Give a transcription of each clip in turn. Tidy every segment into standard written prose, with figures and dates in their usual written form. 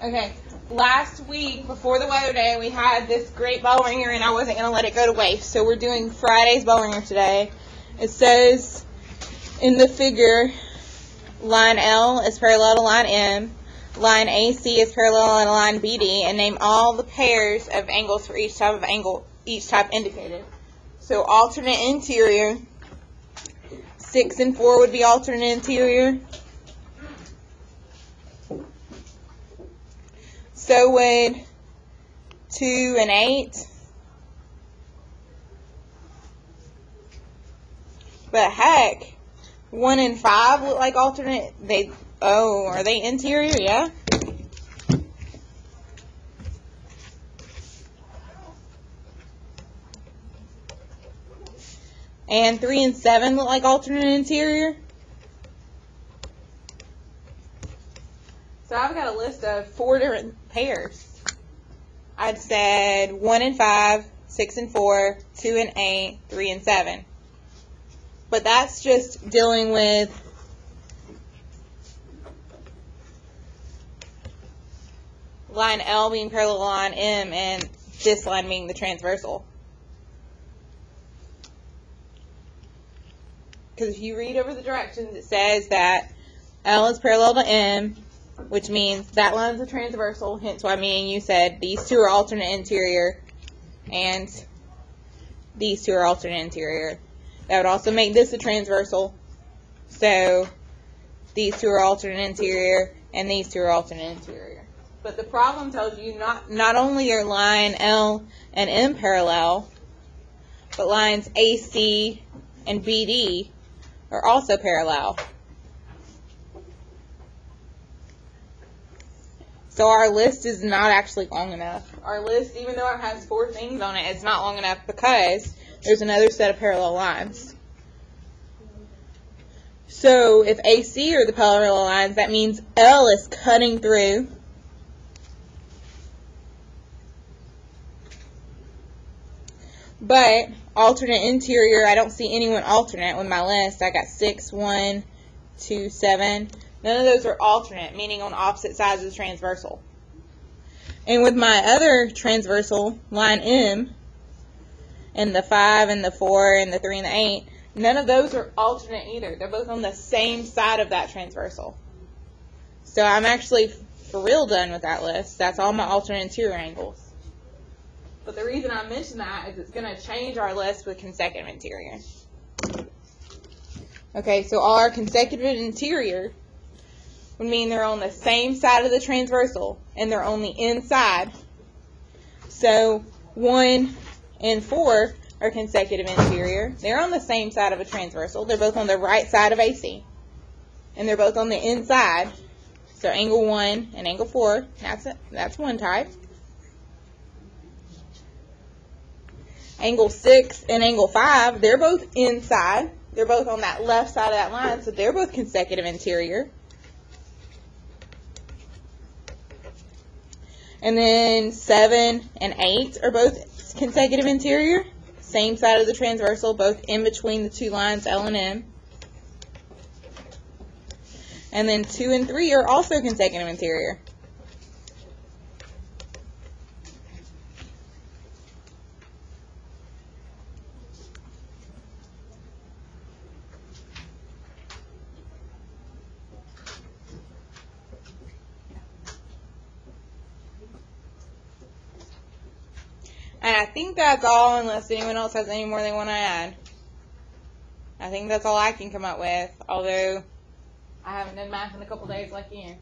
Okay, last week before the weather day, we had this great bell ringer, and I wasn't going to let it go to waste. So we're doing Friday's bell ringer today. It says in the figure, line L is parallel to line M, line AC is parallel to line BD, and name all the pairs of angles for each type of angle, each type indicated. So alternate interior, 6 and 4 would be alternate interior. So would 2 and 8. But heck, 1 and 5 look like alternate. Are they interior? Yeah. And 3 and 7 look like alternate interior. So I've got a list of 4 different pairs. I'd said 1 and 5, 6 and 4, 2 and 8, 3 and 7. But that's just dealing with line L being parallel to line M and this line being the transversal. Because if you read over the directions, it says that L is parallel to M, which means that line is a transversal, hence why me and you said these two are alternate interior and these two are alternate interior. That would also make this a transversal, so these two are alternate interior and these two are alternate interior. But the problem tells you not only are line L and M parallel, but lines AC and BD are also parallel. So our list is not actually long enough. Our list, even though it has 4 things on it, it's not long enough because there's another set of parallel lines. So if AC are the parallel lines, that means L is cutting through but alternate interior, I don't see anyone alternate with my list. I got 6, 1, 2, 7. None of those are alternate, meaning on opposite sides of the transversal. And with my other transversal, line M, and the 5 and the 4 and the 3 and the 8, none of those are alternate either. They're both on the same side of that transversal. So I'm actually for real done with that list. That's all my alternate interior angles. But the reason I mention that is it's going to change our list with consecutive interior. Okay, so all our consecutive interior would mean they're on the same side of the transversal, and they're on the inside. So 1 and 4 are consecutive interior. They're on the same side of a transversal. They're both on the right side of AC, and they're both on the inside. So angle 1 and angle 4, that's one type. Angle 6 and angle 5, they're both inside. They're both on that left side of that line, so they're both consecutive interior. And then 7 and 8 are both consecutive interior. Same side of the transversal, both in between the two lines, L and M. And then 2 and 3 are also consecutive interior. And I think that's all, unless anyone else has any more they want to add. I think that's all I can come up with, although I haven't done math in a couple days like you.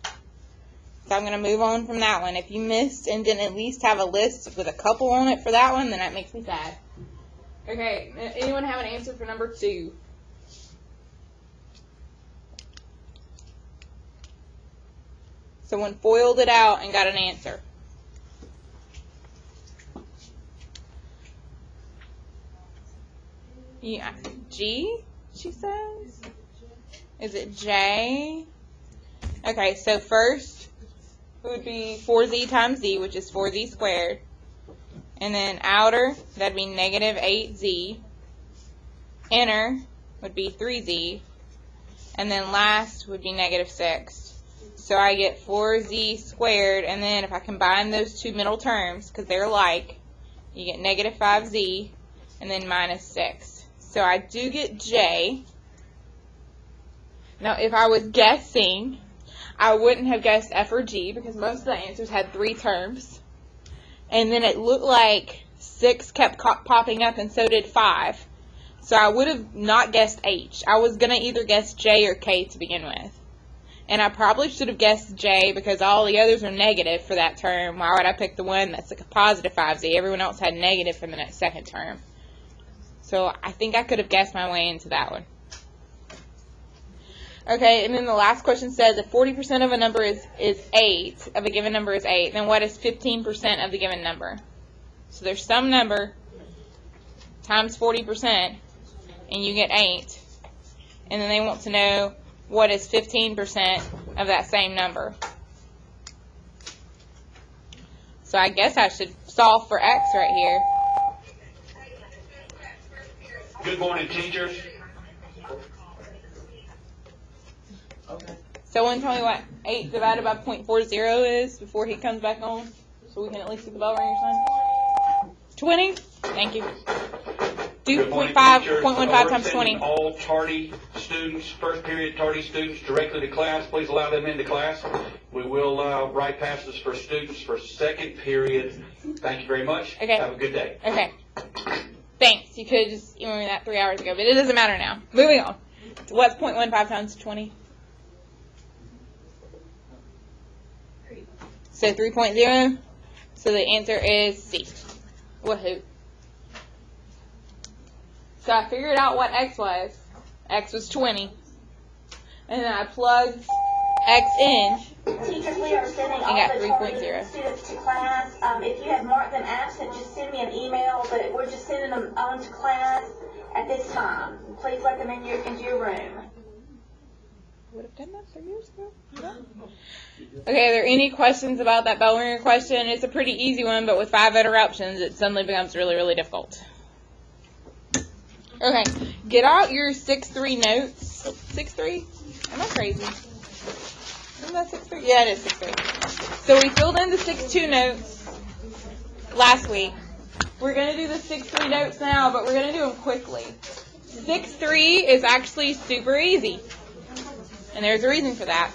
So I'm going to move on from that one. If you missed and didn't at least have a list with a couple on it for that one, then that makes me sad. Okay, anyone have an answer for number 2? Someone foiled it out and got an answer. Yeah, G, she says? Is it J? Okay, so first it would be 4z times z, which is 4z squared. And then outer, that'd be negative 8z. Inner would be 3z. And then last would be negative 6. So I get 4z squared, and then if I combine those two middle terms, because they're like, you get negative 5z, and then minus 6. So I do get j. Now, if I was guessing, I wouldn't have guessed f or g, because most of the answers had 3 terms. And then it looked like 6 kept popping up, and so did 5. So I would have not guessed h. I was going to either guess j or k to begin with. And I probably should have guessed j, because all the others are negative for that term. Why would I pick the one that's like a positive 5z? Everyone else had negative for the next second term. So I think I could have guessed my way into that one. Okay, and then the last question says if 40% of a number is 8, of a given number is 8, then what is 15% of the given number? So there's some number times 40%, and you get 8. And then they want to know what is 15% of that same number. So I guess I should solve for x right here. Good morning, teachers. Okay. Someone tell me what 8 divided by 0.40 is before he comes back on, so we can at least get the bell ring or something. 20? Thank you. Do Good morning, 0.15 times teachers. 20. All tardy students, first period tardy students directly to class. Please allow them into class. We will write passes for students for second period. Thank you very much. Okay. Have a good day. Okay. Thanks. You could have just emailed me that 3 hours ago, but it doesn't matter now. Moving on. What's 0.15 times 20? So 3.0. So the answer is C. Woohoo. So I figured out what x was. X was 20. And then I plugged x in. Teachers, we are sending all got the 3.0. students to class. If you have marked them absent, just send me an email, but we're just sending them on to class at this time. Please let them into your room. Would have done that 3 years ago. No. Okay, are there any questions about that bell ringer question? It's a pretty easy one, but with 5 interruptions, it suddenly becomes really, really difficult. Okay, get out your 6-3 notes. 6-3? Am I crazy? Isn't that 6-3? Yeah, it is 6-3. So we filled in the 6-2 notes last week. We're going to do the 6-3 notes now, but we're going to do them quickly. 6-3 is actually super easy. And there's a reason for that.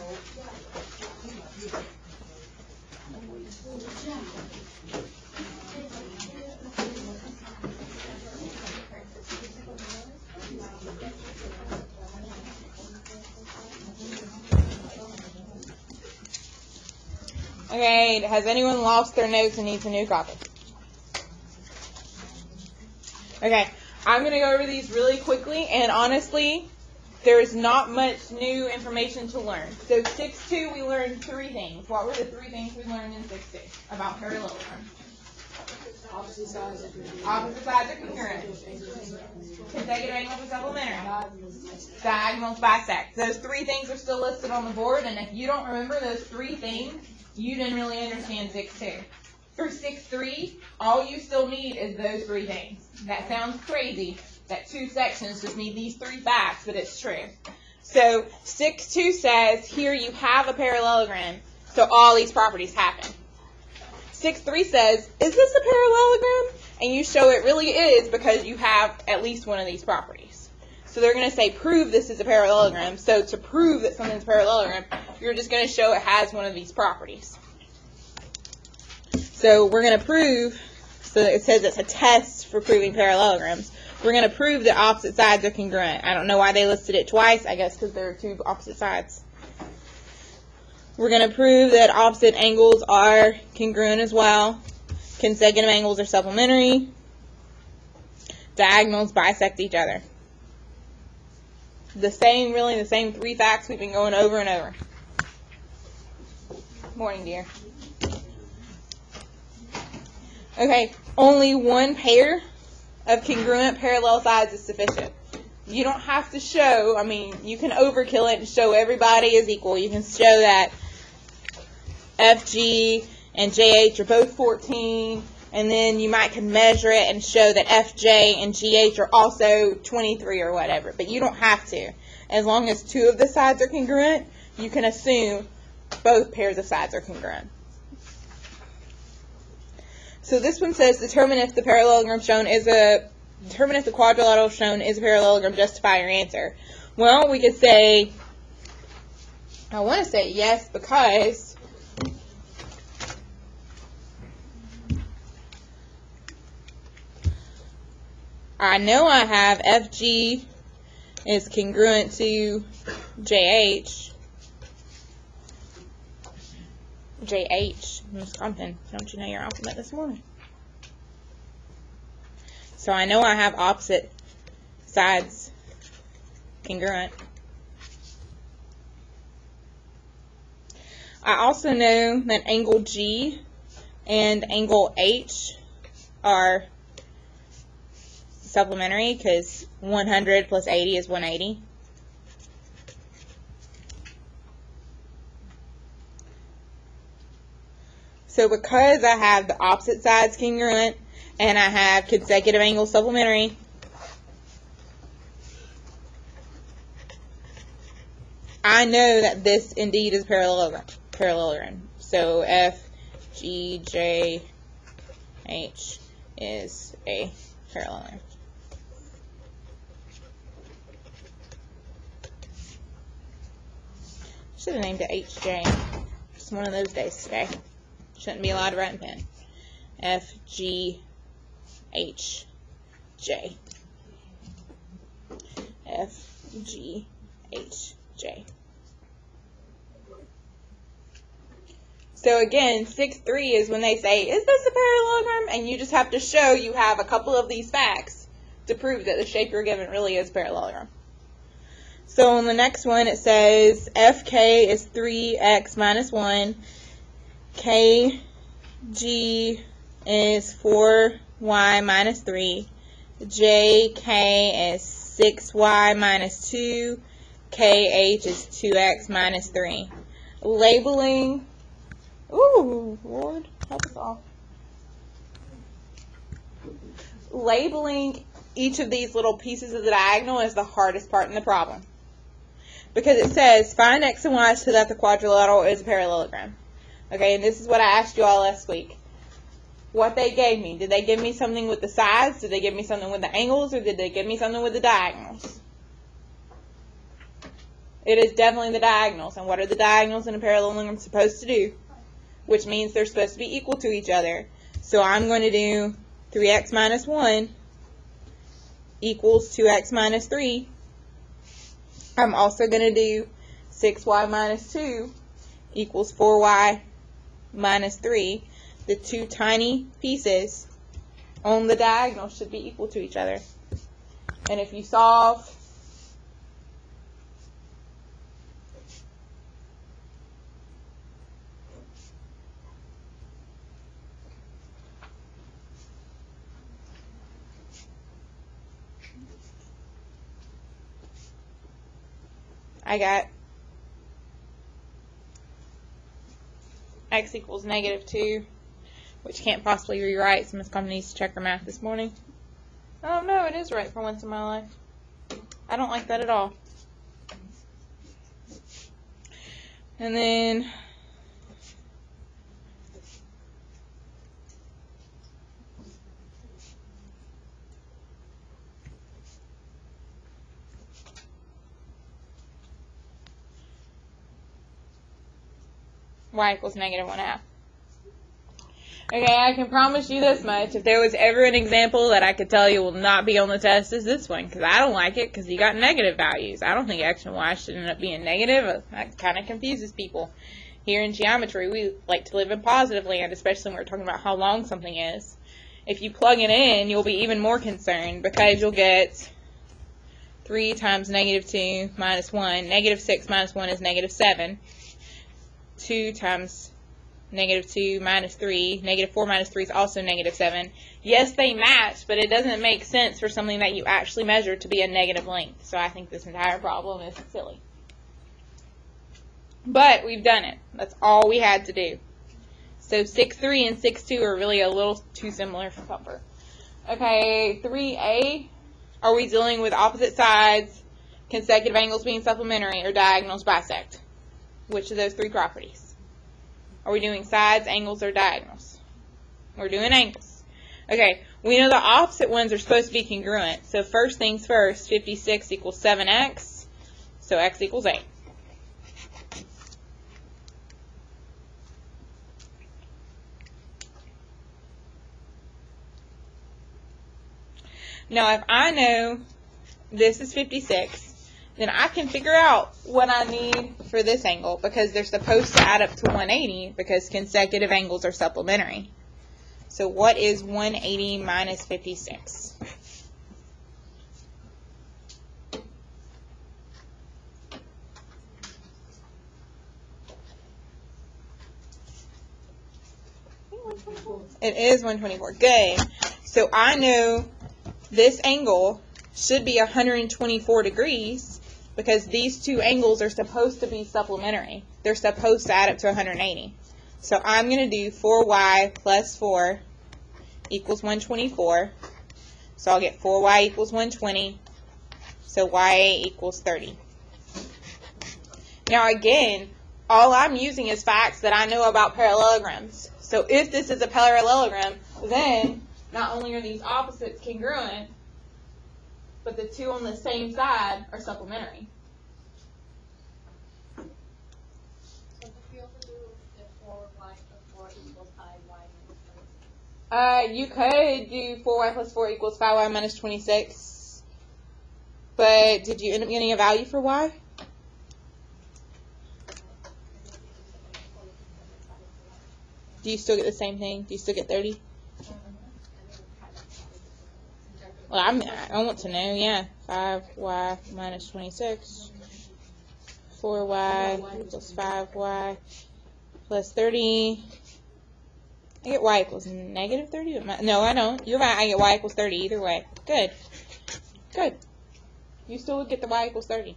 Okay, has anyone lost their notes and needs a new copy? Okay, I'm going to go over these really quickly, and honestly, there's not much new information to learn. So 6-2, we learned 3 things. What were the 3 things we learned in 6-2 about parallelogram? Opposite sides are congruent. Opposite sides are congruent. Consecutive angles are supplementary. Diagonals bisect. Those 3 things are still listed on the board, and if you don't remember those 3 things, you didn't really understand 6-2. For 6-3, all you still need is those 3 things. That sounds crazy, that 2 sections just need these 3 facts, but it's true. So 6-2 says, here you have a parallelogram, so all these properties happen. 6-3 says, is this a parallelogram? And you show it really is because you have at least one of these properties. So they're going to say, prove this is a parallelogram. So to prove that something's a parallelogram, you're just going to show it has one of these properties. So we're going to prove, so it says it's a test for proving parallelograms. We're going to prove that opposite sides are congruent. I don't know why they listed it twice. I guess because there are 2 opposite sides. We're going to prove that opposite angles are congruent as well. Consecutive angles are supplementary. Diagonals bisect each other. The same 3 facts we've been going over and over. Morning, dear. Okay, only one pair of congruent parallel sides is sufficient. You don't have to show, I mean, you can overkill it and show everybody is equal. You can show that FG and JH are both 14, and then you might can measure it and show that FJ and GH are also 23 or whatever, but you don't have to. As long as 2 of the sides are congruent, you can assume both pairs of sides are congruent. So this one says determine if the parallelogram shown is determine if the quadrilateral shown is a parallelogram, justify your answer. Well, we could say, I want to say yes because I know I have FG is congruent to JH. Miss Compton, don't you know your alphabet this morning? So I know I have opposite sides congruent. I also know that angle G and angle H are supplementary because 100 plus 80 is 180. So because I have the opposite sides congruent and I have consecutive angles supplementary, I know that this indeed is parallelogram. So F, G, J, H is a parallelogram. Should have named it HJ. Just one of those days today. Shouldn't be allowed to write in pen. F, G, H, J. F, G, H, J. So again, 6-3 is when they say, is this a parallelogram? And you just have to show you have a couple of these facts to prove that the shape you're given really is parallelogram. So on the next one it says FK is 3x minus 1. KG is 4y minus 3. JK is 6y minus 2. KH is 2x minus 3. Labeling, ooh, Lord, help us all. Labeling each of these little pieces of the diagonal is the hardest part in the problem. Because it says, find x and y so that the quadrilateral is a parallelogram. Okay, and this is what I asked you all last week. What they gave me. Did they give me something with the sides? Did they give me something with the angles? Or did they give me something with the diagonals? It is definitely the diagonals. And what are the diagonals in a parallelogram supposed to do? Which means they're supposed to be equal to each other. So I'm going to do 3x minus 1 equals 2x minus 3. I'm also going to do 6y minus 2 equals 4y minus 3. The two tiny pieces on the diagonal should be equal to each other. And if you solve I got x equals negative 2, which can't possibly be right, so Ms. Compton needs to check her math this morning. Oh no, it is right for once in my life. I don't like that at all. And then y equals negative 1/2. Okay, I can promise you this much. If there was ever an example that I could tell you will not be on the test, is this one. Because I don't like it because you got negative values. I don't think x and y should end up being negative. That kind of confuses people. Here in geometry, we like to live in positive land, especially when we're talking about how long something is. If you plug it in, you'll be even more concerned because you'll get 3 times negative 2 minus 1. Negative 6 minus 1 is negative 7. 2 times negative 2 minus 3. Negative 4 minus 3 is also negative 7. Yes, they match, but it doesn't make sense for something that you actually measure to be a negative length. So I think this entire problem is silly. But we've done it. That's all we had to do. So 6-3 and 6-2 are really a little too similar for comfort. Okay, 3A, are we dealing with opposite sides, consecutive angles being supplementary, or diagonals bisect? Which of those three properties? Are we doing sides, angles, or diagonals? We're doing angles. Okay, we know the opposite ones are supposed to be congruent. So first things first, 56 equals 7x, so x equals 8. Now if I know this is 56, then I can figure out what I need for this angle, because they're supposed to add up to 180 because consecutive angles are supplementary. So what is 180 minus 56? It is 124. Good. So I know this angle should be 124 degrees because these two angles are supposed to be supplementary. They're supposed to add up to 180. So I'm going to do 4y plus 4 equals 124. So I'll get 4y equals 120. So y8 equals 30. Now again, all I'm using is facts that I know about parallelograms. So if this is a parallelogram, then not only are these opposites congruent, but the two on the same side are supplementary. So if we also do the 4y plus 4 equals 5y minus 26. You could do 4y plus 4 equals 5y minus 26. But did you end up getting a value for y? Do you still get the same thing? Do you still get 30? Well, I want to know, yeah. 5y minus 26. 4y equals 5y plus 30. I get y equals negative 30? No, I don't. You're right. I get y equals 30 either way. Good. Good. You still would get the y equals 30.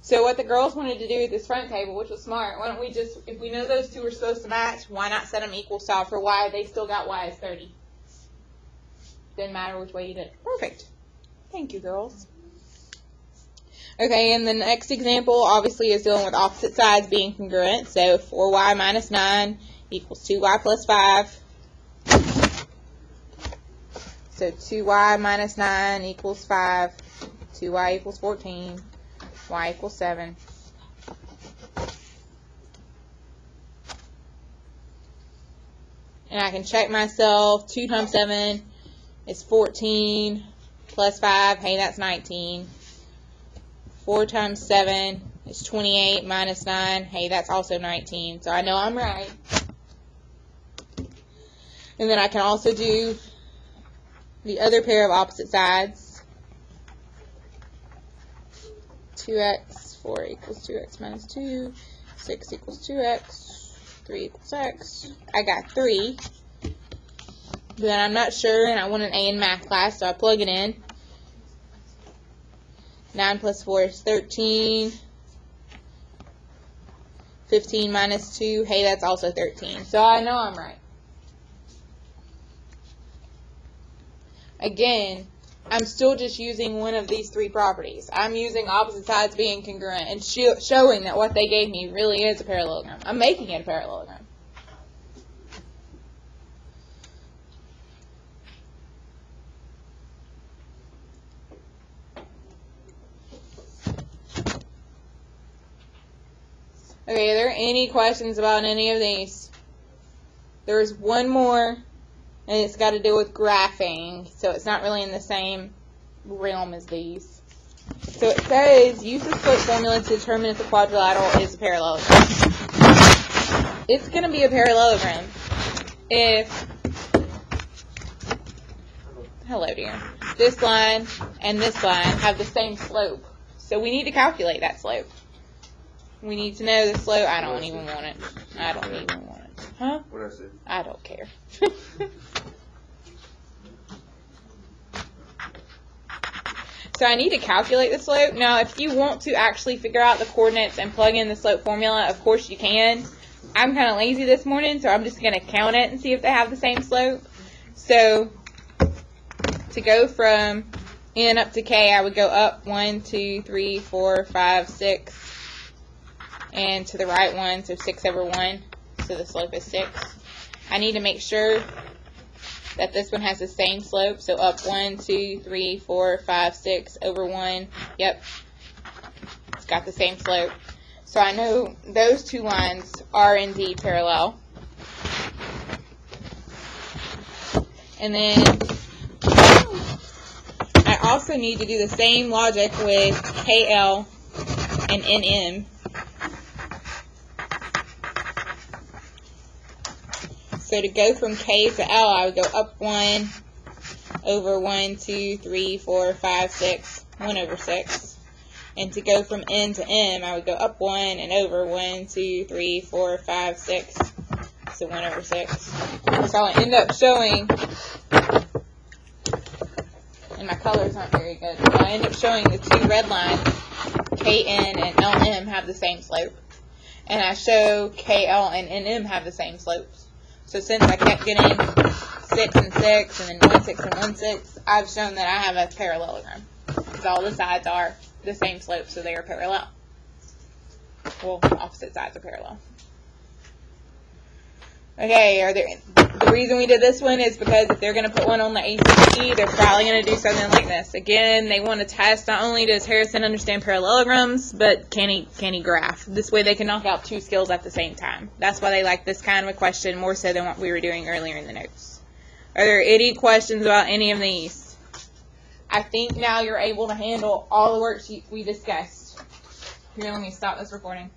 So what the girls wanted to do with this front table, which was smart, why don't we just, if we know those two are supposed to match, why not set them equal style for y? They still got y as 30. Didn't matter which way you did it. Perfect. Thank you, girls. Okay, and the next example obviously is dealing with opposite sides being congruent. So 4y minus 9 equals 2y plus 5. So 2y minus 9 equals 5. 2y equals 14. Y equals 7. And I can check myself. 2 times 7 is 14 plus 5. Hey, that's 19. 4 times 7 is 28 minus 9. Hey, that's also 19. So I know I'm right. And then I can also do the other pair of opposite sides. 2x, 4 equals 2x minus 2, 6 equals 2x, 3 equals x. I got 3. But then I'm not sure, and I want an A in math class, so I plug it in. 9 plus 4 is 13. 15 minus 2, hey, that's also 13. So I know I'm right. Again, I'm still just using one of these three properties. I'm using opposite sides being congruent and showing that what they gave me really is a parallelogram. I'm making it a parallelogram. Okay, are there any questions about any of these? There's one more, and it's got to do with graphing, so it's not really in the same realm as these. So it says, use the slope formula to determine if the quadrilateral is a parallelogram. It's going to be a parallelogram if, hello dear, this line and this line have the same slope. So we need to calculate that slope. We need to know the slope. I don't even want it. I don't even want it. Huh? What I said. I don't care. So I need to calculate the slope. Now, if you want to actually figure out the coordinates and plug in the slope formula, of course you can. I'm kind of lazy this morning, so I'm just going to count it and see if they have the same slope. So to go from N up to K, I would go up 1, 2, 3, 4, 5, 6, and to the right one, so 6 over 1, so the slope is 6. I need to make sure that this one has the same slope, so up 1, 2, 3, 4, 5, 6 over 1, yep, it's got the same slope. So I know those two lines are indeed parallel. And then I also need to do the same logic with KL and NM. So to go from K to L, I would go up 1 over 1, 2, 3, 4, 5, 6, 1 over 6. And to go from N to M, I would go up 1 and over 1, 2, 3, 4, 5, 6. So 1 over 6. So I'll end up showing, and my colors aren't very good, but I'll end up showing the two red lines, KN and LM, have the same slope. And I show KL and NM have the same slopes. So since I kept getting 6 and 6 and then 1, 6 and 1, 6, I've shown that I have a parallelogram. Because all the sides are the same slope, so they are parallel. Well, opposite sides are parallel. Okay, the reason we did this one is because if they're going to put one on the ACT, they're probably going to do something like this. Again, they want to test not only does Harrison understand parallelograms, but can he graph. This way they can knock out 2 skills at the same time. That's why they like this kind of a question more so than what we were doing earlier in the notes. Are there any questions about any of these? I think now you're able to handle all the worksheets we discussed. Here, let me stop this recording.